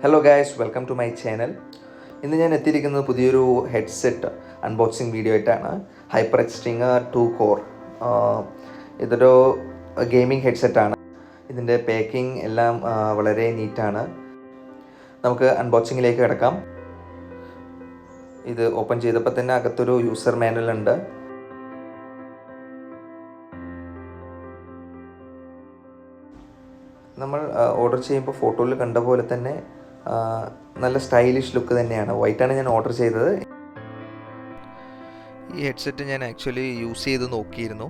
Hello guys, welcome to my channel. ഇന്ന് ഞാൻ എത്തിയിരിക്കുന്നത് പുതിയൊരു ഹെഡ്സെറ്റ് അൺബോക്സിങ് വീഡിയോ ആയിട്ടാണ്. Hyper X Stinger 2 core. ഇതൊരു ഗെയിമിംഗ് ഹെഡ്സെറ്റാണ്. ഇതിൻ്റെ പാക്കിംഗ് എല്ലാം വളരെ നീറ്റാണ്. നമുക്ക് അൺബോക്സിങ്ങിലേക്ക് കിടക്കാം. ഇത് ഓപ്പൺ ചെയ്തപ്പോൾ തന്നെ അകത്തൊരു യൂസർ മാനുവൽ ഉണ്ട്. നമ്മൾ ഓർഡർ ചെയ്യുമ്പോൾ ഫോട്ടോയിൽ കണ്ട പോലെ തന്നെ നല്ല സ്റ്റൈലിഷ് ലുക്ക് തന്നെയാണ്. വൈറ്റാണ് ഞാൻ ഓർഡർ ചെയ്തത്. ഈ ഹെഡ്സെറ്റ് ഞാൻ ആക്ച്വലി യൂസ് ചെയ്ത് നോക്കിയിരുന്നു.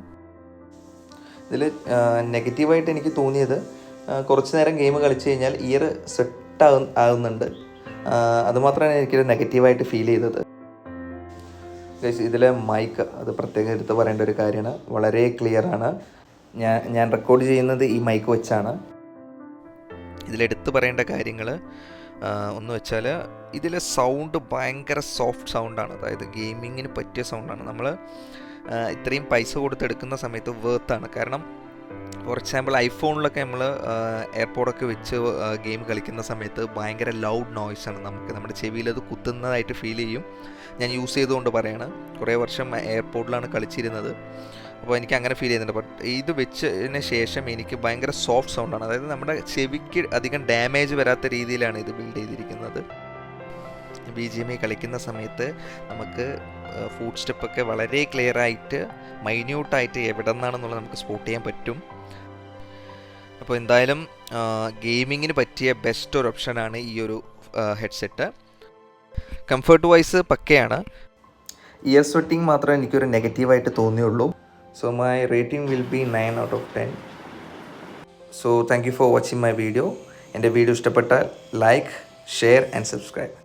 ഇതിൽ നെഗറ്റീവായിട്ട് എനിക്ക് തോന്നിയത് കുറച്ച് നേരം ഗെയിം കളിച്ച് കഴിഞ്ഞാൽ ഇയർ സെറ്റ് ആകുന്നുണ്ട്. അതുമാത്രമാണ് എനിക്കൊരു നെഗറ്റീവായിട്ട് ഫീൽ ചെയ്തത്. ഇതിലെ മൈക്ക് അത് പ്രത്യേകം എടുത്ത് പറയേണ്ട ഒരു കാര്യമാണ്. വളരെ ക്ലിയറാണ്. ഞാൻ റെക്കോർഡ് ചെയ്യുന്നത് ഈ മൈക്ക് വെച്ചാണ്. ഇതിലെടുത്ത് പറയേണ്ട കാര്യങ്ങൾ ഒന്ന് വെച്ചാൽ ഇതിലെ സൗണ്ട് ഭയങ്കര സോഫ്റ്റ് സൗണ്ടാണ്. അതായത് ഗെയിമിങ്ങിന് പറ്റിയ സൗണ്ടാണ്. നമ്മൾ ഇത്രയും പൈസ കൊടുത്തെടുക്കുന്ന സമയത്ത് വേർത്താണ്. കാരണം ഫോർ എക്സാമ്പിൾ ഐഫോണിലൊക്കെ നമ്മൾ എയർപോഡൊക്കെ വെച്ച് ഗെയിം കളിക്കുന്ന സമയത്ത് ഭയങ്കര ലൗഡ് നോയ്സാണ്. നമ്മുടെ ചെവിയിൽ അത് കുത്തുന്നതായിട്ട് ഫീൽ ചെയ്യും. ഞാൻ യൂസ് ചെയ്തുകൊണ്ട് പറയാണ്. കുറേ വർഷം എയർപോഡിലാണ് കളിച്ചിരുന്നത്. അപ്പോൾ എനിക്ക് അങ്ങനെ ഫീൽ ചെയ്യുന്നുണ്ട്. ബട്ട് ഇത് വെച്ചതിന് ശേഷം എനിക്ക് ഭയങ്കര സോഫ്റ്റ് സൗണ്ടാണ്. അതായത് നമ്മുടെ ചെവിക്ക് അധികം ഡാമേജ് വരാത്ത രീതിയിലാണ് ഇത് ബിൽഡ് ചെയ്തിരിക്കുന്നത്. BGMI കളിക്കുന്ന സമയത്ത് നമുക്ക് ഫുഡ് സ്റ്റെപ്പൊക്കെ വളരെ ക്ലിയറായിട്ട് മൈന്യൂട്ടായിട്ട് എവിടെ നിന്നാണെന്നുള്ളത് നമുക്ക് സ്പോട്ട് ചെയ്യാൻ പറ്റും. അപ്പോൾ എന്തായാലും ഗെയിമിങ്ങിന് പറ്റിയ ബെസ്റ്റ് ഒരു ഓപ്ഷനാണ് ഈ ഒരു ഹെഡ്സെറ്റ്. കംഫർട്ട് വൈസ് പക്കയാണ്. ഇയർ സ്വെറ്റിംഗ് മാത്രമേ എനിക്കൊരു നെഗറ്റീവായിട്ട് തോന്നിയുള്ളൂ. So my rating will be 9 out of 10. So thank you for watching my video. എൻ്റെ വീഡിയോ ഇഷ്ടപ്പെട്ടാൽ ലൈക്ക്, ഷെയർ ആൻഡ് സബ്സ്ക്രൈബ്.